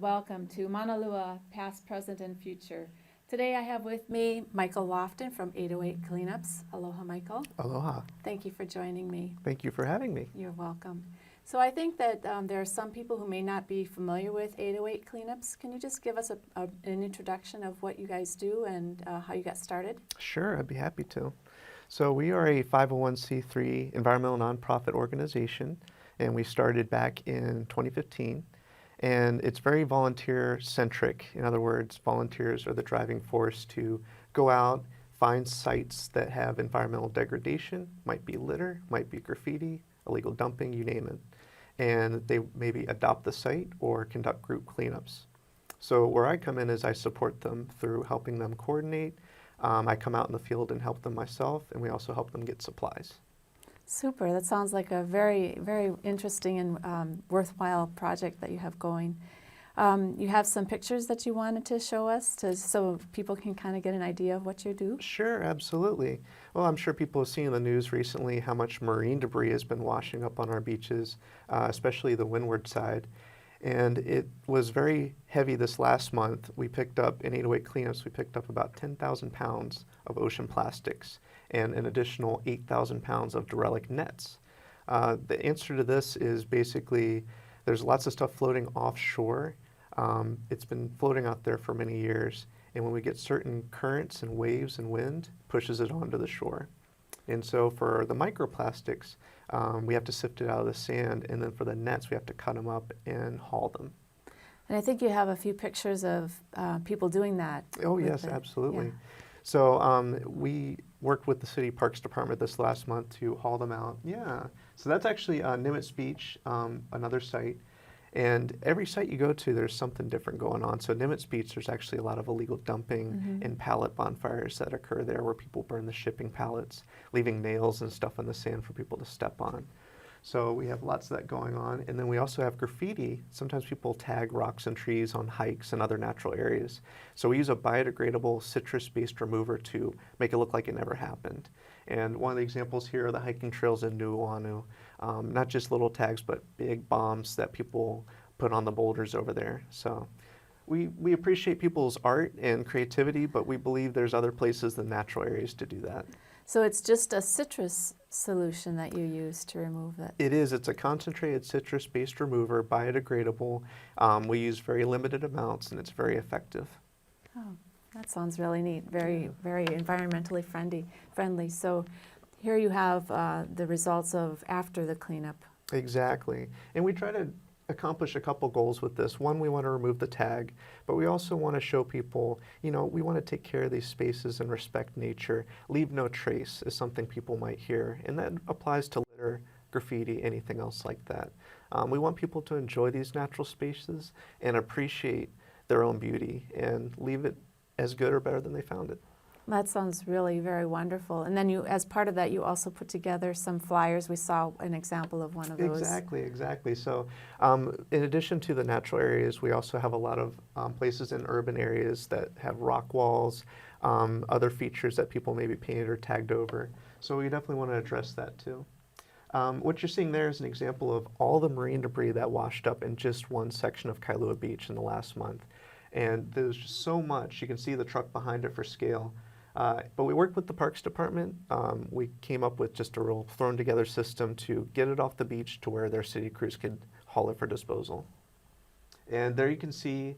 welcome to Maunalua, past, present, and future. Today I have with me Michael Loftin from 808 Cleanups. Aloha, Michael. Aloha. Thank you for joining me. Thank you for having me. You're welcome. So I think that there are some people who may not be familiar with 808 Cleanups. Can you just give us an introduction of what you guys do and how you got started? Sure, I'd be happy to. So we are a 501c3 environmental nonprofit organization, and we started back in 2015. And it's very volunteer-centric. In other words, volunteers are the driving force to go out, find sites that have environmental degradation, might be litter, might be graffiti, illegal dumping, you name it. And they maybe adopt the site or conduct group cleanups. So where I come in is I support them through helping them coordinate. I come out in the field and help them myself, and we also help them get supplies. Super. That sounds like a very, very interesting and worthwhile project that you have going. You have some pictures that you wanted to show us so people can kind of get an idea of what you do? Sure, absolutely. Well, I'm sure people have seen in the news recently how much marine debris has been washing up on our beaches, especially the windward side. And it was very heavy this last month. We picked up, in 808 Cleanups, we picked up about 10,000 pounds of ocean plastics and an additional 8,000 pounds of derelict nets. The answer to this is basically there's lots of stuff floating offshore. It's been floating out there for many years, and when we get certain currents and waves and wind, pushes it onto the shore. And so for the microplastics, we have to sift it out of the sand, and then for the nets, we have to cut them up and haul them. And I think you have a few pictures of people doing that. Oh, yes, absolutely. Yeah. So we worked with the City Parks Department this last month to haul them out. Yeah. So that's actually Nimitz Beach, another site. And every site you go to, there's something different going on. So Nimitz Beach, there's actually a lot of illegal dumping and pallet bonfires that occur there where people burn the shipping pallets, leaving nails and stuff on the sand for people to step on. So we have lots of that going on. And then we also have graffiti. Sometimes people tag rocks and trees on hikes and other natural areas. So we use a biodegradable citrus-based remover to make it look like it never happened. And one of the examples here are the hiking trails in Nuuanu. Not just little tags, but big bombs that people put on the boulders over there. So we appreciate people's art and creativity, but we believe there's other places than natural areas to do that. So it's just a citrus solution that you use to remove it? It is. It's a concentrated citrus-based remover, biodegradable. We use very limited amounts, and it's very effective. Oh, that sounds really neat. Very, very environmentally friendly. So here you have the results of after the cleanup. Exactly. And we try to accomplish a couple goals with this. One, we want to remove the tag, but we also want to show people, you know, we want to take care of these spaces and respect nature. Leave no trace is something people might hear, and that applies to litter, graffiti, anything else like that. We want people to enjoy these natural spaces and appreciate their own beauty and leave it as good or better than they found it. That sounds really very wonderful. And then you, as part of that, you also put together some flyers. We saw an example of one of those. Exactly. So in addition to the natural areas, we also have a lot of places in urban areas that have rock walls, other features that people maybe painted or tagged over. So we definitely want to address that too. What you're seeing there is an example of all the marine debris that washed up in just one section of Kailua Beach in the last month. And there's just so much. You can see the truck behind it for scale. But we worked with the Parks Department. We came up with just a real thrown together system to get it off the beach to where their city crews could haul it for disposal. And there you can see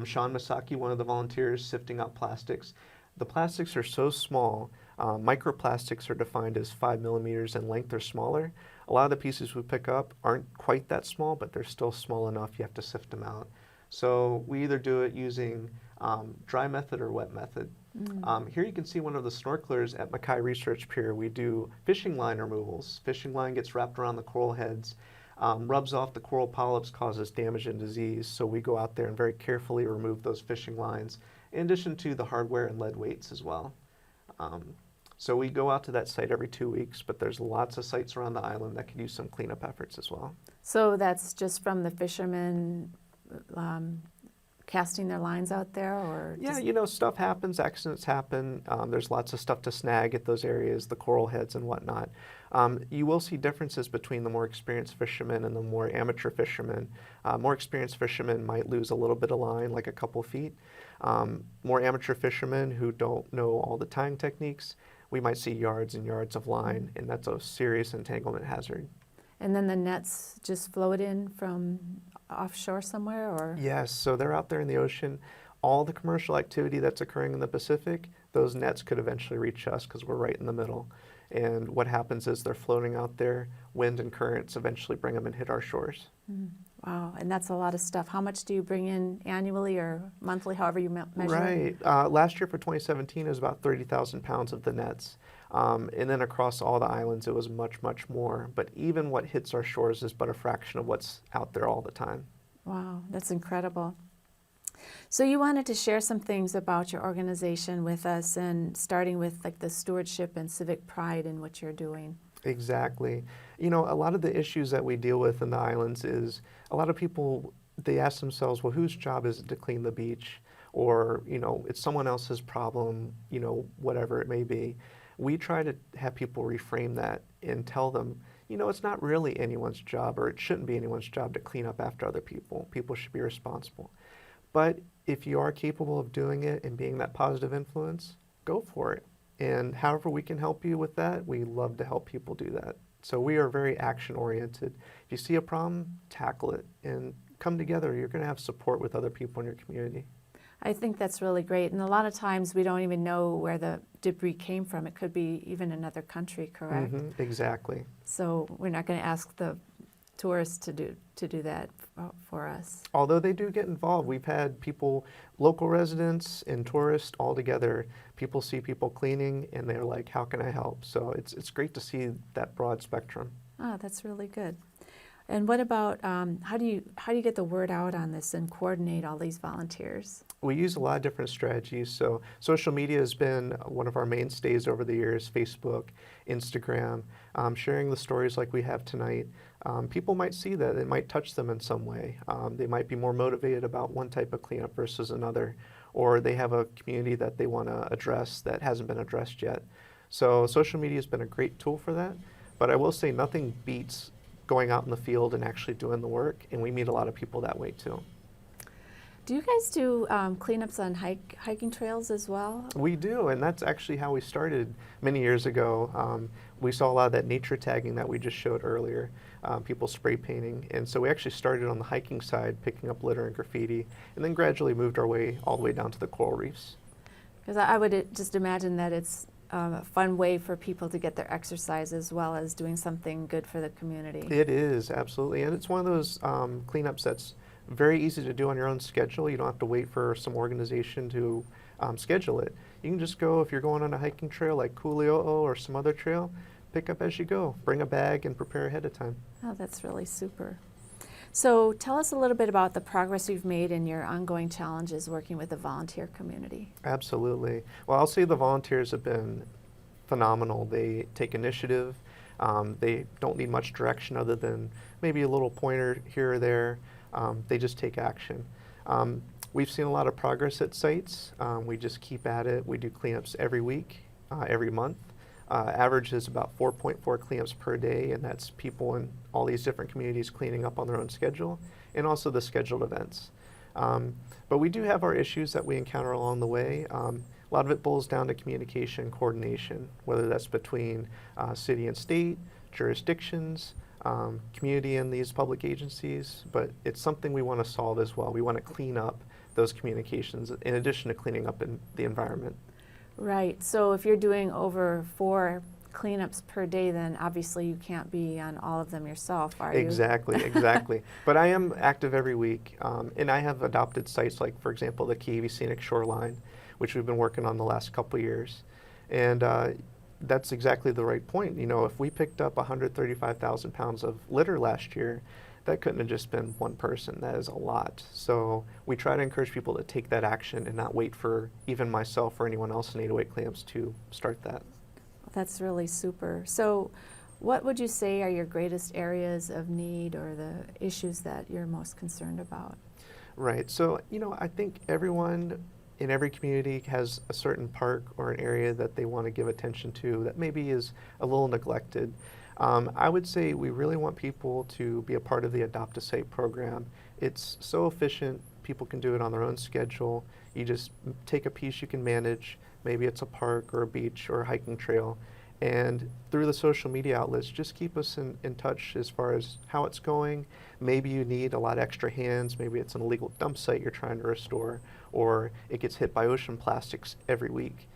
Sean Masaki, one of the volunteers, sifting out plastics. The plastics are so small. Microplastics are defined as 5 millimeters in length or smaller. A lot of the pieces we pick up aren't quite that small, but they're still small enough you have to sift them out. So we either do it using dry method or wet method. Here you can see one of the snorkelers at Mackay Research Pier. We do fishing line removals. Fishing line gets wrapped around the coral heads, rubs off the coral polyps, causes damage and disease. So we go out there and very carefully remove those fishing lines, in addition to the hardware and lead weights as well. So we go out to that site every 2 weeks, but there's lots of sites around the island that could use some cleanup efforts as well. So that's just from the fishermen casting their lines out there, or Yeah, just- you know, stuff happens, accidents happen. There's lots of stuff to snag at those areas, the coral heads and whatnot. You will see differences between the more experienced fishermen and the more amateur fishermen. More experienced fishermen might lose a little bit of line, like a couple feet. More amateur fishermen who don't know all the tying techniques, we might see yards and yards of line, and that's a serious entanglement hazard. and then the nets just float in from offshore somewhere, or? Yes, so they're out there in the ocean. All the commercial activity that's occurring in the Pacific, those nets could eventually reach us because we're right in the middle. And what happens is they're floating out there, wind and currents eventually bring them and hit our shores. Wow, and that's a lot of stuff. How much do you bring in annually or monthly, however you measure it? Right. Last year for 2017, it was about 30,000 pounds of the nets. And then across all the islands, it was much, much more. But even what hits our shores is but a fraction of what's out there all the time. Wow, that's incredible. So you wanted to share some things about your organization with us, and starting with like the stewardship and civic pride in what you're doing. Exactly. You know, a lot of the issues that we deal with in the islands is a lot of people, they ask themselves, well, whose job is it to clean the beach? Or, you know, it's someone else's problem, you know, whatever it may be. We try to have people reframe that and tell them, you know, it's not really anyone's job, or it shouldn't be anyone's job to clean up after other people. People should be responsible. But if you are capable of doing it and being that positive influence, go for it. And however we can help you with that, we love to help people do that. So we are very action oriented. If you see a problem, tackle it and come together. You're going to have support with other people in your community. I think that's really great. And a lot of times we don't even know where the debris came from. It could be even another country, correct? Exactly. So we're not going to ask the tourists to do that for us. Although they do get involved. We've had people, local residents and tourists all together. People see people cleaning and they're like, how can I help? So it's great to see that broad spectrum. Oh, that's really good. And what about, how do you get the word out on this and coordinate all these volunteers? We use a lot of different strategies. So social media has been one of our mainstays over the years, Facebook, Instagram, sharing the stories like we have tonight. People might see that, it might touch them in some way. They might be more motivated about one type of cleanup versus another, or they have a community that they want to address that hasn't been addressed yet. So social media has been a great tool for that, but I will say nothing beats going out in the field and actually doing the work, and we meet a lot of people that way too. Do you guys do cleanups on hiking trails as well? We do, and that's actually how we started many years ago. We saw a lot of that nature tagging that we just showed earlier, people spray painting, and so we actually started on the hiking side, picking up litter and graffiti, and then gradually moved our way all the way down to the coral reefs. Because I would just imagine that it's a fun way for people to get their exercise as well as doing something good for the community. It is, absolutely, and it's one of those cleanups that's very easy to do on your own schedule. You don't have to wait for some organization to schedule it. You can just go, if you're going on a hiking trail like Kuli'o'o or some other trail, pick up as you go. Bring a bag and prepare ahead of time. Oh, that's really super. So tell us a little bit about the progress you've made in your ongoing challenges working with the volunteer community. Absolutely. Well, I'll say the volunteers have been phenomenal. They take initiative. They don't need much direction other than maybe a little pointer here or there. They just take action. We've seen a lot of progress at sites. We just keep at it. We do cleanups every week, every month. Average is about 4.4 cleanups per day, and that's people in all these different communities cleaning up on their own schedule, and also the scheduled events. But we do have our issues that we encounter along the way. A lot of it boils down to communication, coordination, whether that's between city and state, jurisdictions, community and these public agencies, but it's something we want to solve as well. We want to clean up those communications in addition to cleaning up in the environment. Right, so if you're doing over 4 cleanups per day, then obviously you can't be on all of them yourself, are you? Exactly, exactly. But I am active every week, and I have adopted sites like, for example, the K'iwi Scenic Shoreline, which we've been working on the last couple of years. And that's exactly the right point. You know, if we picked up 135,000 pounds of litter last year, that couldn't have just been one person. That is a lot. So we try to encourage people to take that action and not wait for even myself or anyone else in 808 Cleanups to start that. That's really super. So what would you say are your greatest areas of need or the issues that you're most concerned about? Right. So, I think everyone in every community has a certain park or an area that they want to give attention to that maybe is a little neglected. I would say we really want people to be a part of the Adopt a Site program. It's so efficient. People can do it on their own schedule. You just take a piece you can manage. Maybe it's a park or a beach or a hiking trail. And through the social media outlets, just keep us in touch as far as how it's going. Maybe you need a lot extra hands. Maybe it's an illegal dump site you're trying to restore, or it gets hit by ocean plastics every week.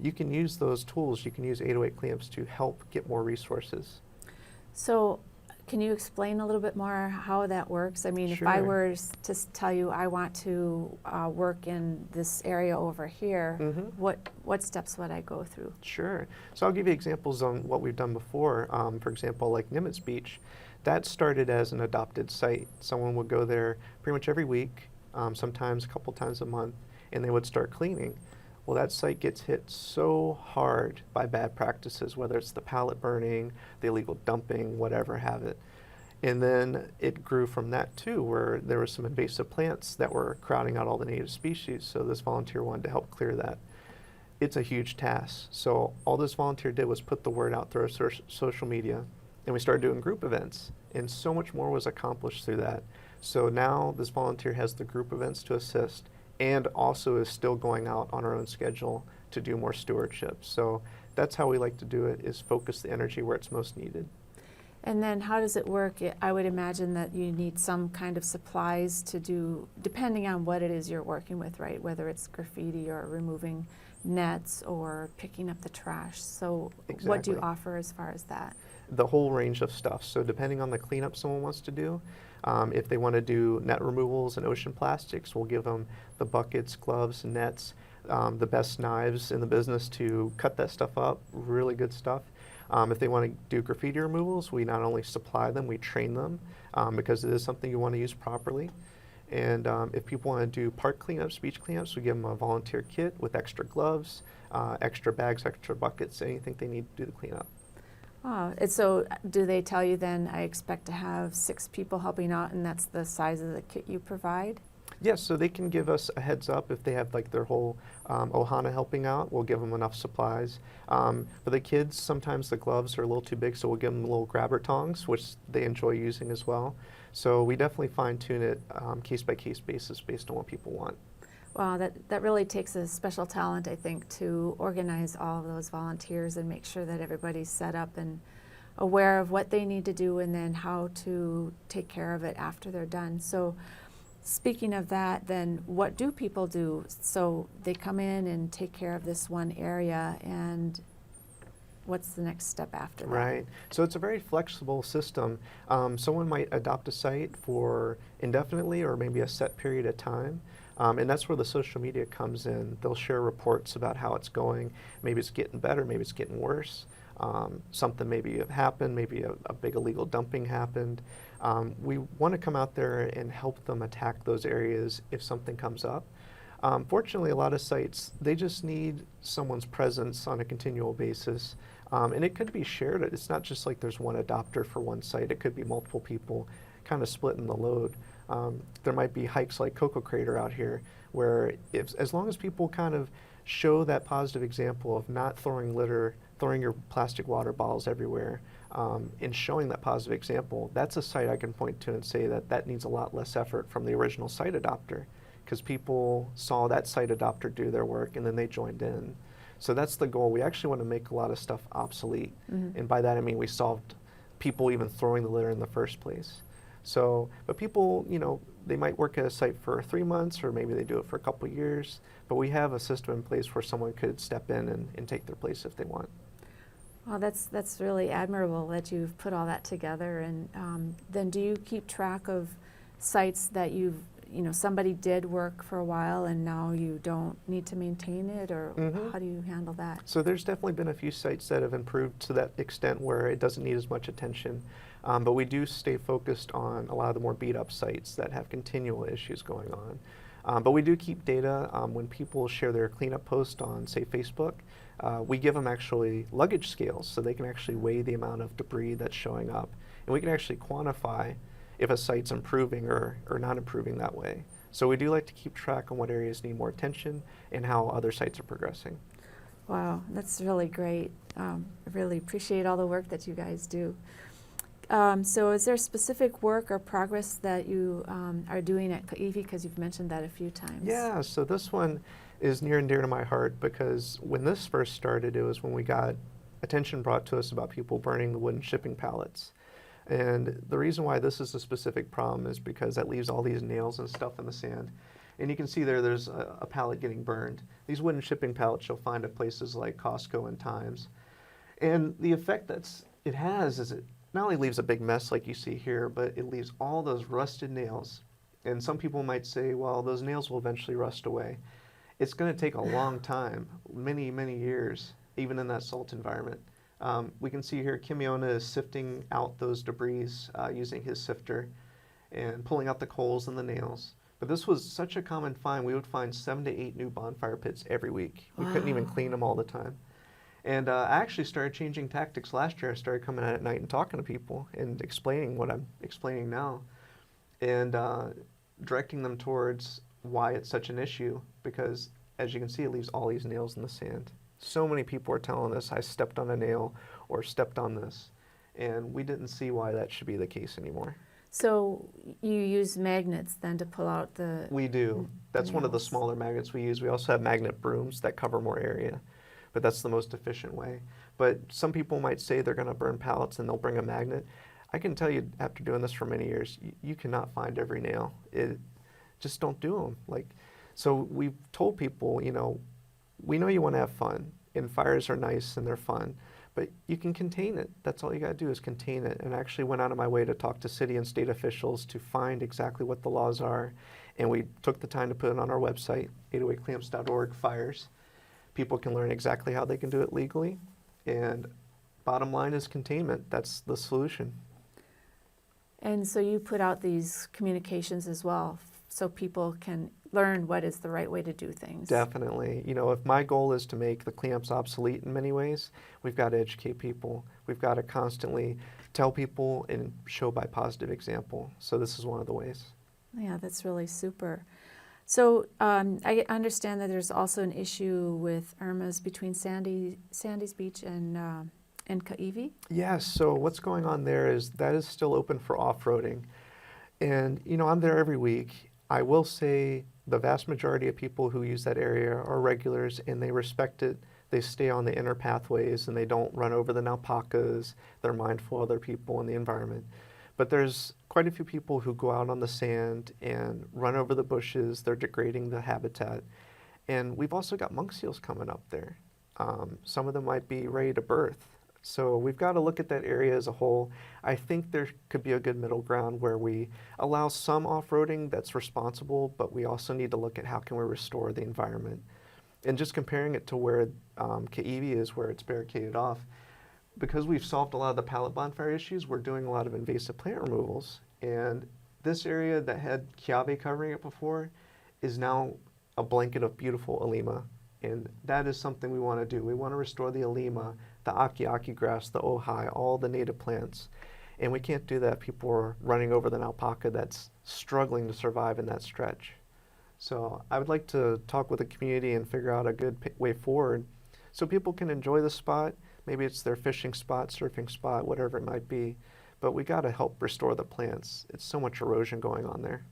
You can use those tools. You can use 808 cleanups to help get more resources. So can you explain a little bit more how that works? I mean, if I Sure. were to tell you I want to work in this area over here, what steps would I go through? Sure. So I'll give you examples on what we've done before. For example, like Nimitz Beach, that started as an adopted site. Someone would go there pretty much every week, sometimes a couple times a month, and they would start cleaning. Well, that site gets hit so hard by bad practices, whether it's the pallet burning, the illegal dumping, whatever have it. And then it grew from that too, where there were some invasive plants that were crowding out all the native species. So this volunteer wanted to help clear that. It's a huge task. So all this volunteer did was put the word out through our social media, and we started doing group events. And so much more was accomplished through that. So now this volunteer has the group events to assist, and also is still going out on our own schedule to do more stewardship. So that's how we like to do it, is focus the energy where it's most needed. And then how does it work? I would imagine that you need some kind of supplies to do, depending on what it is you're working with, right? Whether it's graffiti or removing nets or picking up the trash. So what do you Exactly. offer as far as that? The whole range of stuff. So depending on the cleanup someone wants to do, if they want to do net removals and ocean plastics, we'll give them the buckets, gloves, nets, the best knives in the business to cut that stuff up, really good stuff. If they want to do graffiti removals, we not only supply them, we train them because it is something you want to use properly. And if people want to do park cleanups, beach cleanups, we give them a volunteer kit with extra gloves, extra bags, extra buckets, anything they need to do the cleanup. And so do they tell you then, I expect to have 6 people helping out, and that's the size of the kit you provide? Yes, so they can give us a heads up if they have like their whole ohana helping out. We'll give them enough supplies. For the kids, sometimes the gloves are a little too big, so we'll give them little grabber tongs, which they enjoy using as well. So we definitely fine tune it case by case basis based on what people want. Wow, that really takes a special talent, I think, to organize all of those volunteers and make sure that everybody's set up and aware of what they need to do and then how to take care of it after they're done. So speaking of that, then what do people do? So they come in and take care of this one area, and what's the next step after that? Right. So it's a very flexible system. Someone might adopt a site for indefinitely or maybe a set period of time. And that's where the social media comes in. They'll share reports about how it's going. Maybe it's getting better, maybe it's getting worse. Something maybe have happened, maybe a big illegal dumping happened. We want to come out there and help them attack those areas if something comes up. Fortunately, a lot of sites, they just need someone's presence on a continual basis. And it could be shared. It's not just like there's one adopter for one site. It could be multiple people kind of splitting the load. There might be hikes like Cocoa Crater out here where as long as people kind of show that positive example of not throwing litter, throwing your plastic water bottles everywhere, and showing that positive example, that's a site I can point to and say that needs a lot less effort from the original site adopter, because people saw that site adopter do their work and then they joined in. So that's the goal. We actually want to make a lot of stuff obsolete. And by that I mean we solved people even throwing the litter in the first place. So, but people, they might work at a site for 3 months, or maybe they do it for a couple of years, but we have a system in place where someone could step in and take their place if they want. Well, that's really admirable that you've put all that together. And then do you keep track of sites that somebody did work for a while and now you don't need to maintain it, or how do you handle that? So there's definitely been a few sites that have improved to that extent where it doesn't need as much attention. But we do stay focused on a lot of the more beat up sites that have continual issues going on. But we do keep data. When people share their cleanup post on, say, Facebook, we give them actually luggage scales so they can actually weigh the amount of debris that's showing up. And we can actually quantify if a site's improving or not improving that way. So we do like to keep track on what areas need more attention and how other sites are progressing. Wow, that's really great. I really appreciate all the work that you guys do. So is there specific work or progress that you are doing at Kai Hui, because you've mentioned that a few times? Yeah, so this one is near and dear to my heart because when this first started, it was when we got attention brought to us about people burning the wooden shipping pallets. And the reason why this is a specific problem is because that leaves all these nails and stuff in the sand. And you can see there's a pallet getting burned. These wooden shipping pallets you'll find at places like Costco and Times. And the effect it has is it not only leaves a big mess like you see here, but it leaves all those rusted nails. And some people might say, well, those nails will eventually rust away. It's going to take a long time, many, many years, even in that salt environment. We can see here Kimiona is sifting out those debris using his sifter and pulling out the coals and the nails. But this was such a common find. We would find 7 to 8 new bonfire pits every week. We couldn't even clean them all the time. And I actually started changing tactics last year. I started coming out at night and talking to people and explaining what I'm explaining now and directing them towards why it's such an issue, because as you can see, it leaves all these nails in the sand. So many people are telling us I stepped on a nail or stepped on this, and we didn't see why that should be the case anymore. So you use magnets then to pull out the... We do. That's one of the smaller magnets we use. We also have magnet brooms that cover more area, but that's the most efficient way. But some people might say they're going to burn pallets and they'll bring a magnet. I can tell you, after doing this for many years, you cannot find every nail. Just don't do them. So we've told people, we know you want to have fun, and fires are nice and they're fun, but you can contain it. That's all you got to do is contain it. And I actually went out of my way to talk to city and state officials to find exactly what the laws are. And we took the time to put it on our website, 808clamps.org fires. People can learn exactly how they can do it legally. And bottom line is containment. That's the solution. And so you put out these communications as well, so people can learn what is the right way to do things. Definitely. If my goal is to make the clamps obsolete in many ways, we've got to educate people. We've got to constantly tell people and show by positive example. So this is one of the ways. Yeah, that's really super. So I understand that there's also an issue with Irma's between Sandy's Beach and Kai Hui. Yes, so what's going on there is that is still open for off-roading. And, I'm there every week. I will say the vast majority of people who use that area are regulars and they respect it. They stay on the inner pathways and they don't run over the alpacas. They're mindful of other people and the environment. But there's quite a few people who go out on the sand and run over the bushes. They're degrading the habitat. And we've also got monk seals coming up there. Some of them might be ready to birth. So we've got to look at that area as a whole. I think there could be a good middle ground where we allow some off-roading that's responsible, but we also need to look at how can we restore the environment. And just comparing it to where Kai Hui is, where it's barricaded off, because we've solved a lot of the pallet bonfire issues, we're doing a lot of invasive plant removals. And this area that had kiawe covering it before is now a blanket of beautiful ōlelo. And that is something we want to do. We want to restore the ōlelo, the aki grass, the ōhai, all the native plants. And we can't do that. People are running over the alpaca that's struggling to survive in that stretch. So I would like to talk with the community and figure out a good way forward so people can enjoy the spot. Maybe it's their fishing spot, surfing spot, whatever it might be. But we got to help restore the plants. It's so much erosion going on there.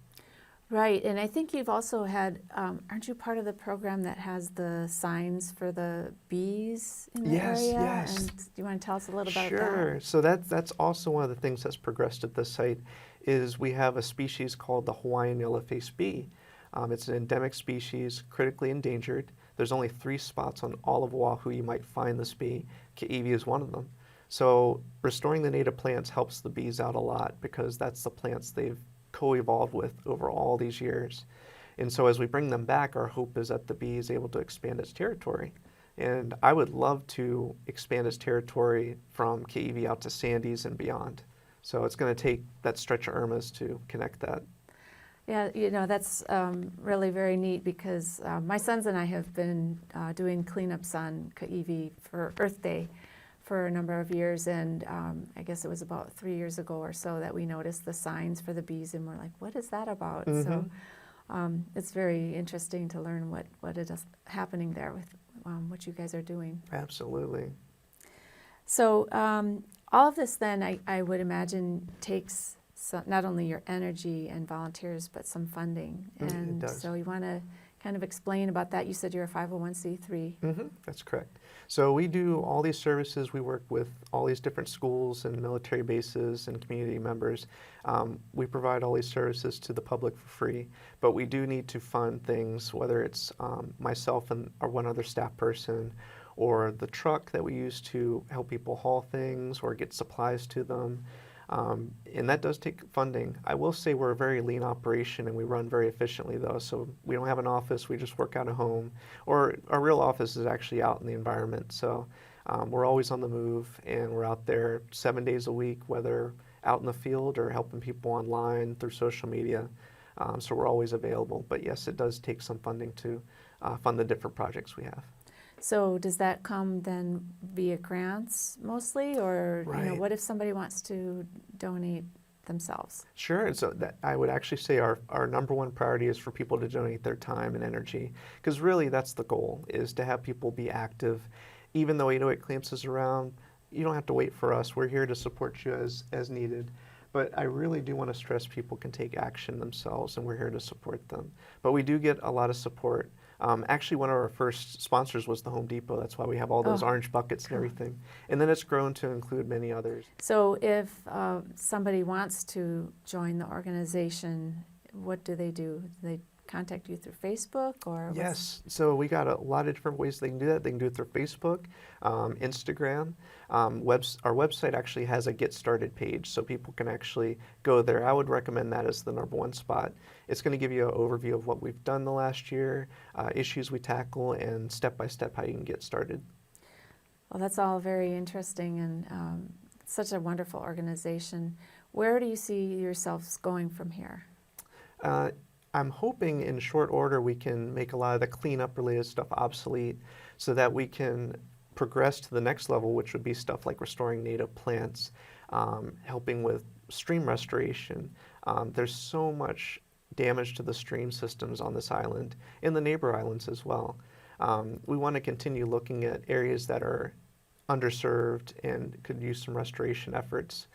Right, and I think you've also had, aren't you part of the program that has the signs for the bees in the area? Yes. And do you want to tell us a little about that? Sure. So that's also one of the things that's progressed at this site is we have a species called the Hawaiian yellow-faced bee. It's an endemic species, critically endangered. There's only 3 spots on all of Oahu you might find this bee. Kai Hui is one of them. So restoring the native plants helps the bees out a lot because that's the plants they've co-evolved with over all these years. And so as we bring them back, our hope is that the bee is able to expand its territory. And I would love to expand its territory from Kai Hui out to Sandy's and beyond. So it's going to take that stretch of Irma's to connect that. Yeah, that's really very neat because my sons and I have been doing cleanups on Kai Hui for Earth Day for a number of years, and I guess it was about 3 years ago or so that we noticed the signs for the bees, and we're like, what is that about? Mm-hmm. So it's very interesting to learn what is happening there with what you guys are doing. Absolutely. So all of this then, I would imagine, takes not only your energy and volunteers, but some funding. And it does. so you want to kind of explain about that. You said you're a 501c3. That's correct. So we do all these services. We work with all these different schools and military bases and community members. We provide all these services to the public for free, but we do need to fund things, whether it's myself and or one other staff person, or the truck that we use to help people haul things or get supplies to them. And that does take funding. I will say we're a very lean operation and we run very efficiently though. So we don't have an office, we just work out of home. Or our real office is actually out in the environment. So we're always on the move and we're out there 7 days a week, whether out in the field or helping people online through social media. So we're always available. But yes, it does take some funding to fund the different projects we have. So does that come then via grants mostly, or Right. what if somebody wants to donate themselves? Sure. And so that I would actually say our number one priority is for people to donate their time and energy, because really that's the goal, is to have people be active. Even though 808 Clamps is around, you don't have to wait for us. We're here to support you as needed. But I really do want to stress people can take action themselves, and we're here to support them. But we do get a lot of support. Actually, one of our first sponsors was the Home Depot. That's why we have all those orange buckets and everything. And then it's grown to include many others. So if somebody wants to join the organization, what do they do? Do they contact you through Facebook or? Yes, so we got a lot of different ways they can do that. They can do it through Facebook, Instagram. Our website actually has a Get Started page, so people can actually go there. I would recommend that as the number one spot. It's going to give you an overview of what we've done the last year, issues we tackle, and step-by-step how you can get started. Well, that's all very interesting and such a wonderful organization. Where do you see yourselves going from here? I'm hoping in short order we can make a lot of the cleanup related stuff obsolete so that we can progress to the next level, which would be stuff like restoring native plants, helping with stream restoration. There's so much damage to the stream systems on this island and the neighbor islands as well. We want to continue looking at areas that are underserved and could use some restoration efforts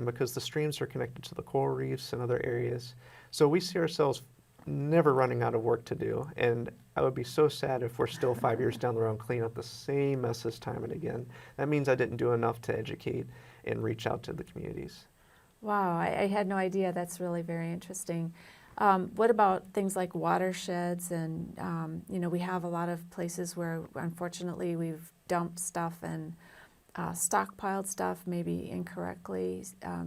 because the streams are connected to the coral reefs and other areas. So we see ourselves never running out of work to do, and I would be so sad if we're still 5 years down the road cleaning up the same messes time and again. That means I didn't do enough to educate and reach out to the communities. Wow, I had no idea. That's really very interesting. What about things like watersheds and, we have a lot of places where unfortunately we've dumped stuff and stockpiled stuff maybe incorrectly.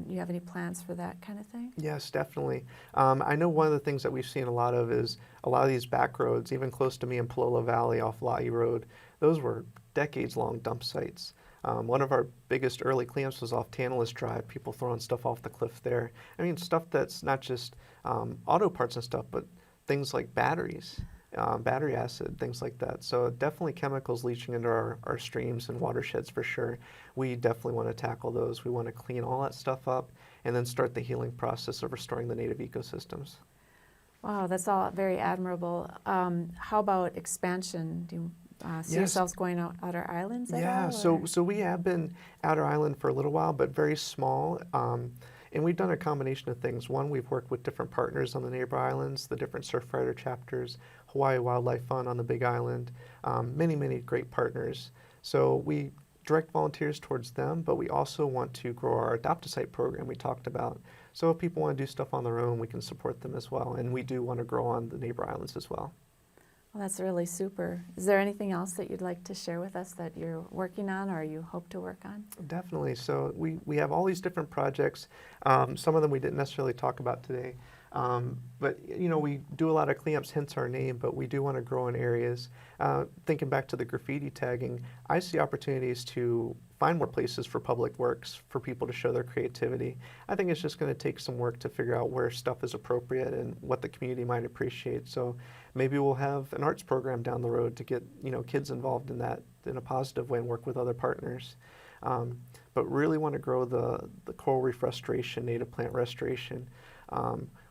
You have any plans for that kind of thing? Yes, definitely. I know one of the things that we've seen a lot of is a lot of these back roads, even close to me in Palolo Valley off La'i Road, those were decades-long dump sites. One of our biggest early cleanups was off Tantalus Drive, people throwing stuff off the cliff there. I mean, stuff that's not just auto parts and stuff, but things like batteries. Battery acid, things like that. So definitely chemicals leaching into our streams and watersheds for sure. We definitely want to tackle those. We want to clean all that stuff up and then start the healing process of restoring the native ecosystems. Wow, that's all very admirable. How about expansion? Do you see yourselves going out outer islands at all? Yeah, so we have been outer island for a little while, but very small. And we've done a combination of things. One, we've worked with different partners on the neighbor islands, the different Surfrider chapters, Hawaii Wildlife Fund on the Big Island, many, many great partners. So we direct volunteers towards them, but we also want to grow our Adopt-A-Site program we talked about. So if people want to do stuff on their own, we can support them as well. And we do want to grow on the neighbor islands as well. Well, that's really super. Is there anything else that you'd like to share with us that you're working on or you hope to work on? Definitely. So we have all these different projects. Some of them we didn't necessarily talk about today. But, we do a lot of cleanups, hence our name, but we do want to grow in areas. Thinking back to the graffiti tagging, I see opportunities to find more places for public works, for people to show their creativity. I think it's just going to take some work to figure out where stuff is appropriate and what the community might appreciate. So maybe we'll have an arts program down the road to get, kids involved in that in a positive way and work with other partners. But really want to grow the coral reef restoration, native plant restoration.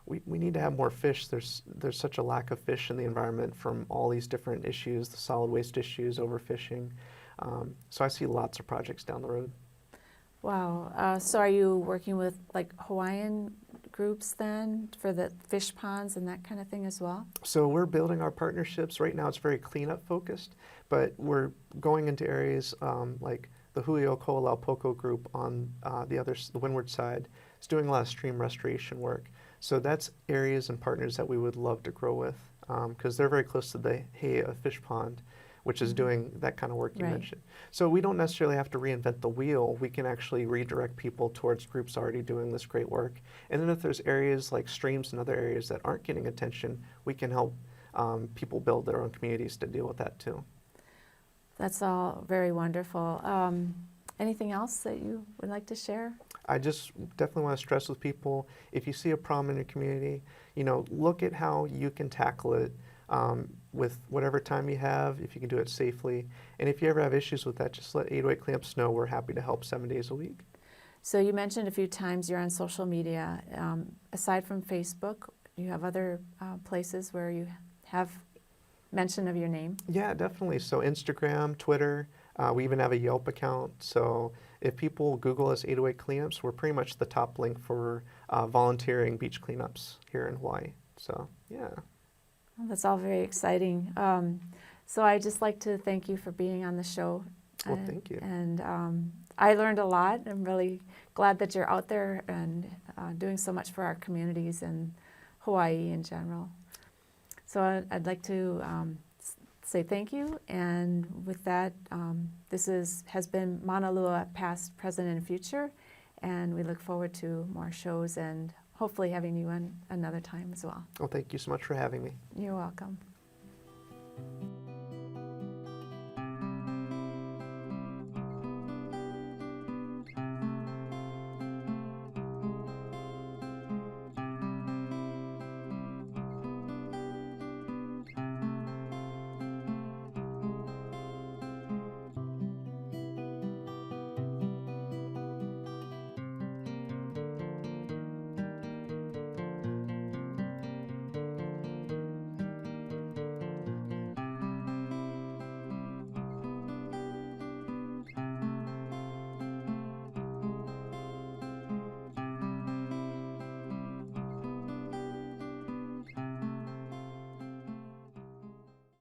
we need to have more fish. There's such a lack of fish in the environment from all these different issues, the solid waste issues, overfishing. So I see lots of projects down the road. Wow. So are you working with like Hawaiian groups then for the fish ponds and that kind of thing as well? So we're building our partnerships. Right now it's very cleanup focused, but we're going into areas like the Hui-o-Ko-lau-Poko group on the windward side. It's doing a lot of stream restoration work. So that's areas and partners that we would love to grow with because they're very close to the Heia fish pond, which is doing that kind of work you mentioned. So we don't necessarily have to reinvent the wheel. We can actually redirect people towards groups already doing this great work. And then if there's areas like streams and other areas that aren't getting attention, we can help people build their own communities to deal with that too. That's all very wonderful. Anything else that you would like to share? I just definitely want to stress with people, if you see a problem in your community, look at how you can tackle it with whatever time you have, if you can do it safely. And if you ever have issues with that, just let 808 Cleanups know. We're happy to help 7 days a week. So you mentioned a few times you're on social media. Aside from Facebook, do you have other places where you have mention of your name? Yeah, definitely. So Instagram, Twitter, we even have a Yelp account. So if people Google us 808 Cleanups, we're pretty much the top link for volunteering beach cleanups here in Hawaii. So, yeah. Well, that's all very exciting. So I'd just like to thank you for being on the show. Well, thank you. And I learned a lot. I'm really glad that you're out there and doing so much for our communities and Hawaii in general. So I'd like to say thank you. And with that, this has been Maunalua, past, present, and future. And we look forward to more shows and hopefully having you on another time as well. Well, thank you so much for having me. You're welcome.